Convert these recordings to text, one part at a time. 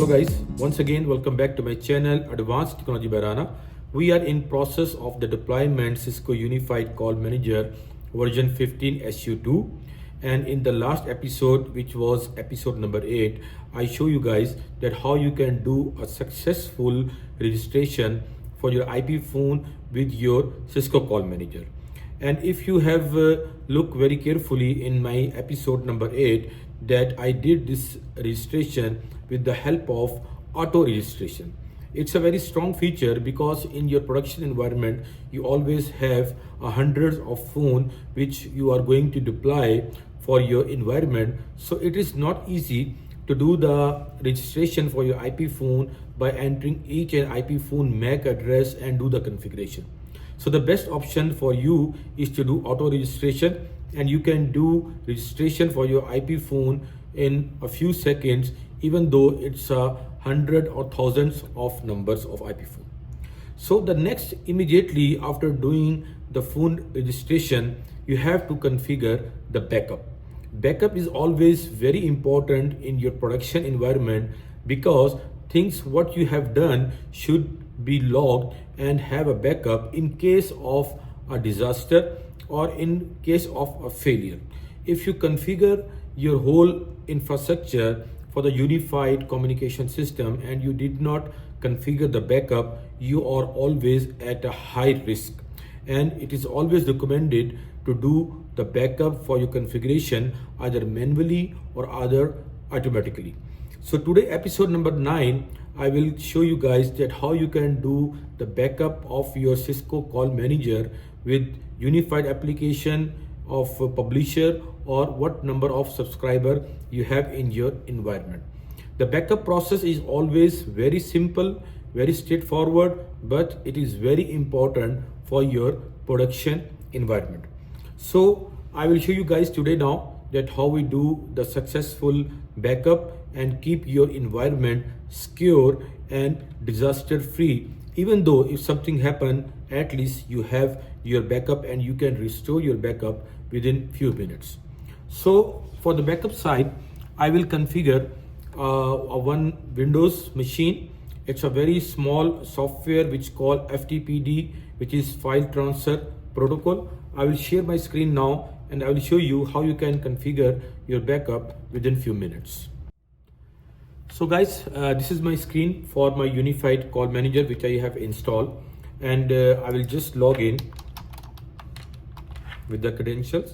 guys, once again welcome back to my channel Advanced Technology by Rana. We are in process of the deployment Cisco Unified Call Manager version 15 SU2, and in the last episode, which was episode number 8, I show you guys that how you can do a successful registration for your IP phone with your Cisco Call Manager. And if you have looked very carefully in my episode number 8, that I did this registration with the help of auto registration. It's a very strong feature because in your production environment you always have hundreds of phones which you are going to deploy for your environment. So it is not easy to do the registration for your IP phone by entering each and IP phone MAC address and do the configuration. So the best option for you is to do auto registration, and you can do registration for your IP phone in a few seconds, even though it's hundred or thousands of numbers of IP phone. So the next, immediately after doing the phone registration, you have to configure the backup. Backup is always very important in your production environment because things what you have done should be logged and have a backup in case of a disaster or in case of a failure. If you configure your whole infrastructure for the unified communication system and you did not configure the backup, you are always at a high risk, and it is always recommended to do the backup for your configuration either manually or either automatically. So today, episode number 9, I will show you guys that how you can do the backup of your Cisco Call Manager with unified application of a publisher or what number of subscriber you have in your environment. The backup process is always very simple, very straightforward, but it is very important for your production environment. So I will show you guys today now that how we do the successful backup and keep your environment secure and disaster free. Even though if something happen, at least you have your backup and you can restore your backup within few minutes. So for the backup side, I will configure a one Windows machine. It's a very small software which called FTPd, which is file transfer protocol. I will share my screen now and I will show you how you can configure your backup within few minutes. So guys, this is my screen for my Unified Call Manager which I have installed, and I will just log in with the credentials.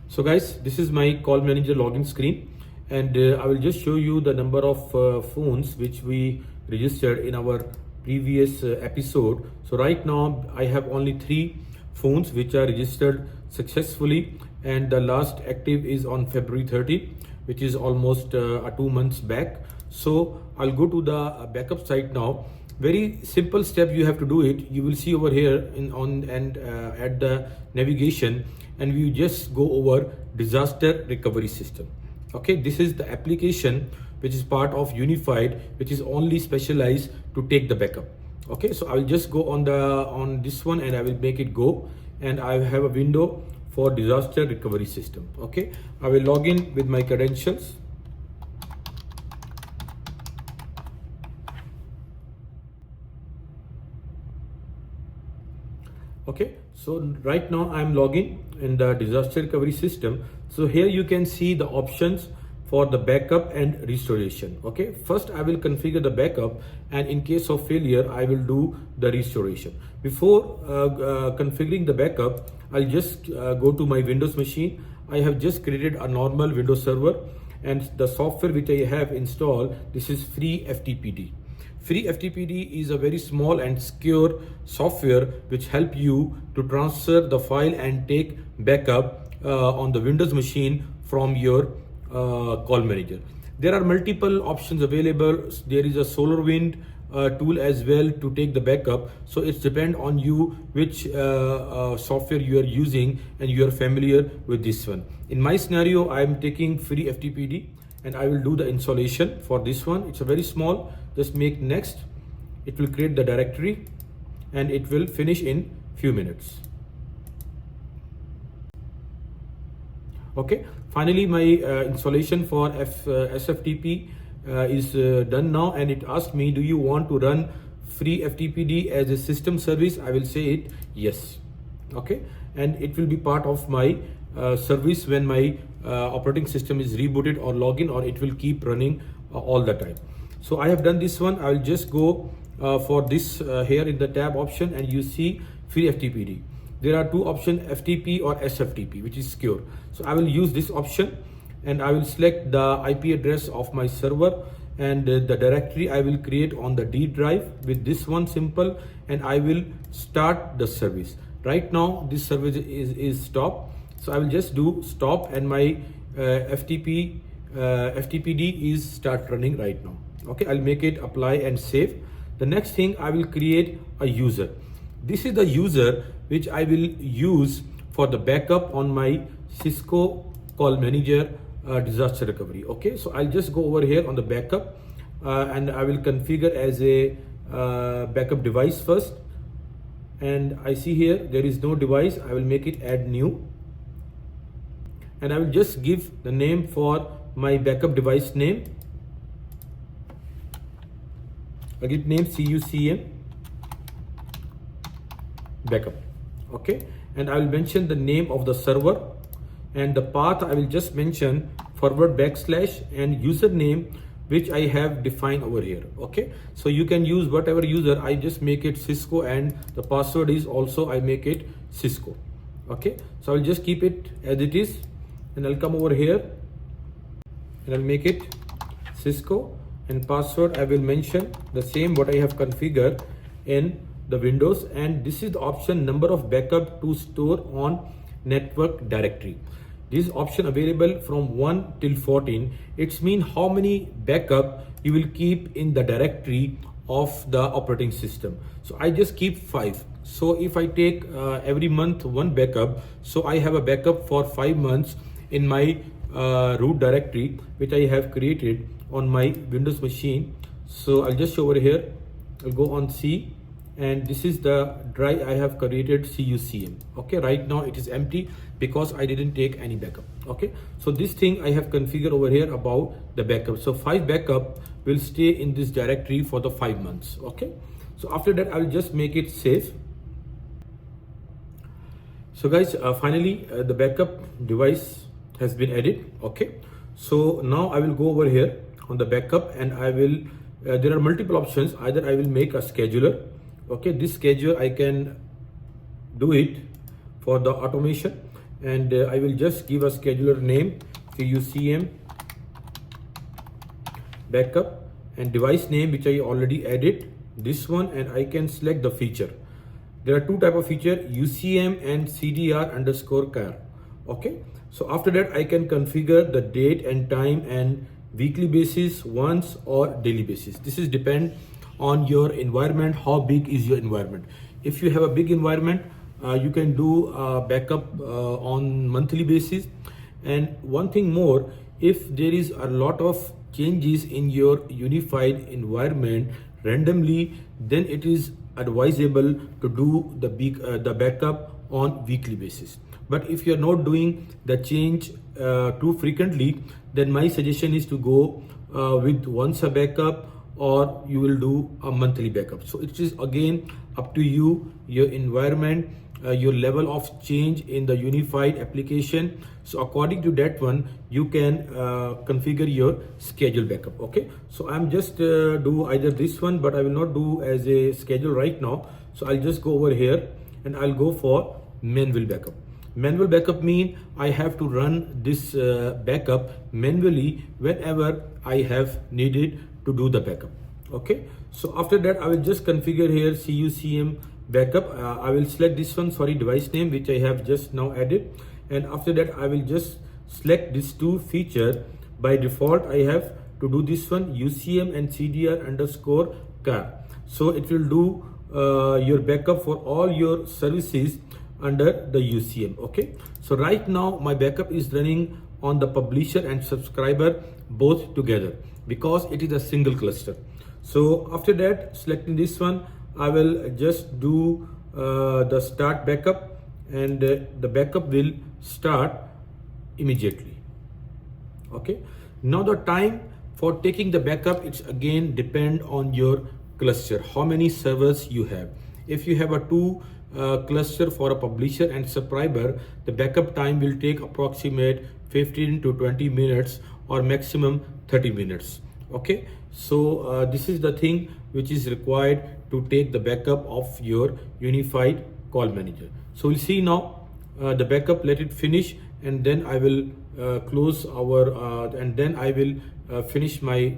So guys, this is my Call Manager login screen, and I will just show you the number of phones which we registered in our previous episode. So right now I have only 3 phones which are registered successfully, and the last active is on February 30, which is almost 2 months back. So I'll go to the backup site now. Very simple step you have to do it. You will see over here at the navigation, and we just go over disaster recovery system. Okay, this is the application which is part of Unified, which is only specialized to take the backup. Okay, so I will just go on this one and I will make it go, and I have a window for disaster recovery system. Okay, I will log in with my credentials. Okay, so right now I'm logging in the disaster recovery system. So here you can see the options for the backup and restoration. Okay, first I will configure the backup, and in case of failure I will do the restoration. Before configuring the backup, I'll just go to my Windows machine. I have just created a normal Windows server, and the software which I have installed, this is FreeFTPd. FreeFTPd is a very small and secure software which help you to transfer the file and take backup on the Windows machine from your Call Manager. There are multiple options available. There is a SolarWind tool as well to take the backup. So it's depend on you which software you are using and you are familiar with this one. In my scenario, I am taking FreeFTPd, and I will do the installation for this one. It's a very small. Just make next. It will create the directory and it will finish in few minutes. Okay, finally my installation for SFTP is done now, and it asked me, do you want to run FreeFTPd as a system service? I will say it yes. Okay, and it will be part of my service when my operating system is rebooted or login, or it will keep running all the time. So I have done this one. I will just go for this here in the tab option, and you see FreeFTPd. There are two options, FTP or SFTP, which is secure. So I will use this option, and I will select the IP address of my server, and the directory I will create on the D drive with this one simple, and I will start the service. Right now this service is stopped, so I will just do stop, and my FTPd is start running right now. Okay, I'll make it apply and save. The next thing, I will create a user. This is the user which I will use for the backup on my Cisco Call Manager disaster recovery. Okay, so I'll just go over here on the backup, and I will configure as a backup device first. And I see here there is no device. I will make it add new, and I will just give the name for my backup device name. I give name CUCM backup. Okay, and I will mention the name of the server, and the path I will just mention forward backslash and username, which I have defined over here. Okay, so you can use whatever user. I just make it Cisco, and the password is also I make it Cisco. Okay, so I'll just keep it as it is, and I'll come over here and I'll make it Cisco, and password I will mention the same what I have configured in the Windows, and this is the option number of backup to store on network directory. This option available from 1 till 14. It's mean how many backup you will keep in the directory of the operating system. So I just keep 5. So if I take every month one backup, so I have a backup for 5 months in my root directory, which I have created on my Windows machine. So I'll just show over here. I'll go on C, and this is the drive I have created, CUCM. Okay, right now it is empty because I didn't take any backup. Okay, so this thing I have configured over here about the backup. So 5 backup will stay in this directory for the 5 months. Okay, so after that I'll just make it safe. So guys, finally the backup device has been added. Okay, so now I will go over here on the backup, and I will there are multiple options. Either I will make a scheduler. Okay, this schedule I can do it for the automation, and I will just give a scheduler name, CUCM backup, and device name which I already added, this one, and I can select the feature. There are two type of feature, UCM and CDR_car. Okay, so after that I can configure the date and time and weekly basis, once, or daily basis. This is depend on your environment, how big is your environment. If you have a big environment, you can do backup on monthly basis. And one thing more, if there is a lot of changes in your unified environment randomly, then it is advisable to do the backup on weekly basis. But if you are not doing the change too frequently, then my suggestion is to go with once a backup, or you will do a monthly backup. So it is again up to you, your environment, your level of change in the unified application. So according to that one, you can configure your schedule backup. Okay, so I'm just do either this one, but I will not do as a schedule right now. So I'll just go over here, and I'll go for manual backup. Manual backup mean I have to run this backup manually whenever I have needed to do the backup. Okay, so after that I will just configure here CUCM backup. I will select this one, device name, which I have just now added, and after that I will just select these two feature. By default I have to do this one, UCM and CDR_car. So it will do your backup for all your services under the UCM. Okay, so right now my backup is running on the publisher and subscriber both together because it is a single cluster. So after that, selecting this one, I will just do the start backup, and the backup will start immediately. Okay, now the time For taking the backup, it's again depend on your cluster, how many servers you have. If you have a two cluster for a publisher and subscriber, the backup time will take approximate 15 to 20 minutes or maximum 30 minutes. Okay, so this is the thing which is required to take the backup of your unified call manager. So we'll see now the backup, let it finish, and then I will close our and then I will finish my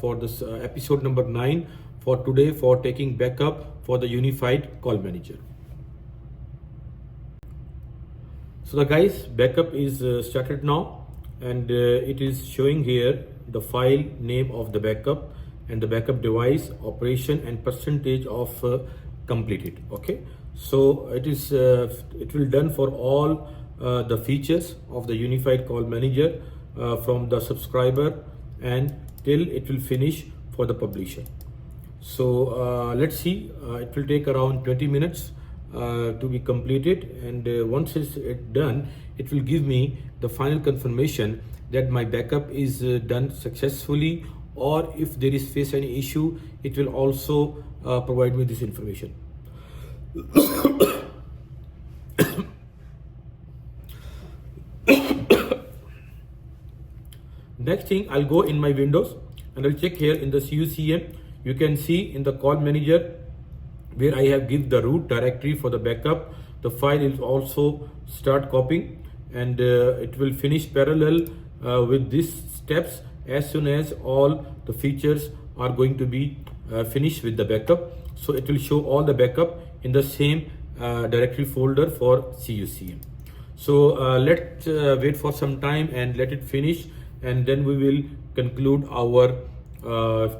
for this episode number 9 for today for taking backup for the unified call manager. So the guys, backup is started now, and it is showing here the file name of the backup and the backup device, operation, and percentage of completed. Okay, so it is it will done for all the features of the unified call manager from the subscriber and till it will finish for the publisher. So let's see, it will take around 20 minutes to be completed, and once it's done, it will give me the final confirmation that my backup is done successfully, or if there is face any issue, it will also provide me this information. Next thing, I'll go in my Windows and I'll check here in the CUCM. You can see in the call manager where I have give the root directory for the backup, the file is also start copying, and it will finish parallel with these steps as soon as all the features are going to be finished with the backup. So it will show all the backup in the same directory folder for CUCM. So let's wait for some time and let it finish, and then we will conclude our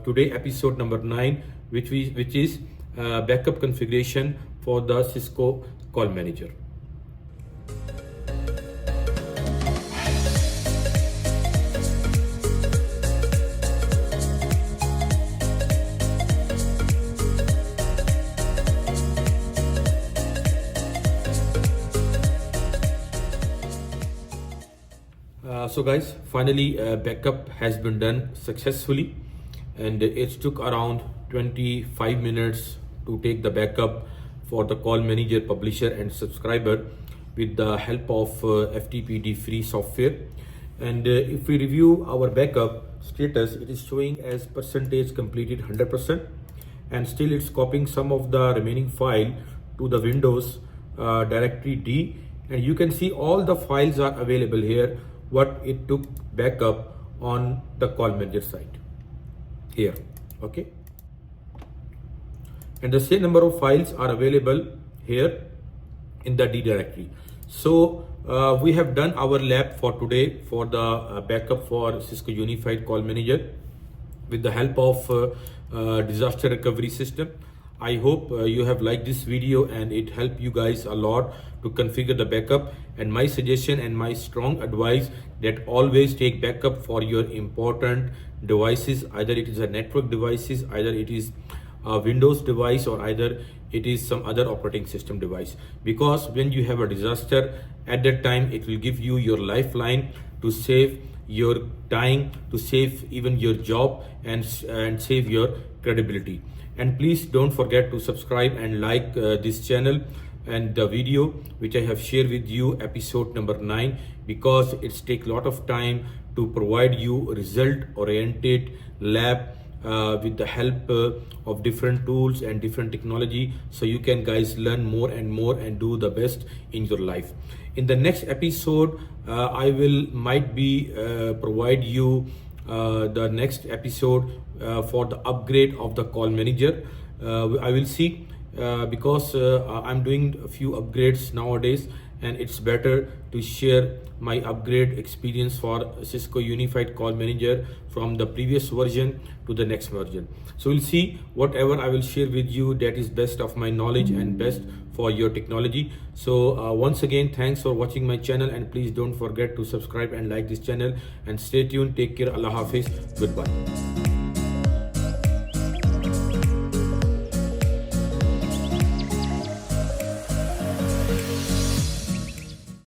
today episode number 9, which is backup configuration for the Cisco call manager. So guys, finally backup has been done successfully, and it took around 25 minutes to take the backup for the call manager, publisher, and subscriber with the help of FTPd free software. And if we review our backup status, it is showing as percentage completed 100%, and still it's copying some of the remaining file to the Windows directory D, and you can see all the files are available here what it took backup on the call manager side here. Okay, and the same number of files are available here in the D directory. So we have done our lab for today for the backup for Cisco Unified Call Manager with the help of disaster recovery system. I hope you have liked this video and it helped you guys a lot to configure the backup. And my suggestion and my strong advice that always take backup for your important devices, either it is a network devices, either it is a Windows device, or either it is some other operating system device, because when you have a disaster at that time, it will give you your lifeline to save your time, to save even your job, and save your credibility. And please don't forget to subscribe and like this channel and the video which I have shared with you, episode number 9, because it's take a lot of time to provide you result oriented lab with the help of different tools and different technology, so you can guys learn more and more and do the best in your life. In the next episode, I will might be provide you the next episode for the upgrade of the call manager. I will see because I'm doing a few upgrades nowadays, and it's better to share my upgrade experience for Cisco Unified Call Manager from the previous version to the next version. So we'll see whatever I will share with you that is best of my knowledge and best for your technology. So once again, thanks for watching my channel, and please don't forget to subscribe and like this channel, and stay tuned. Take care. Allah Hafiz. Goodbye.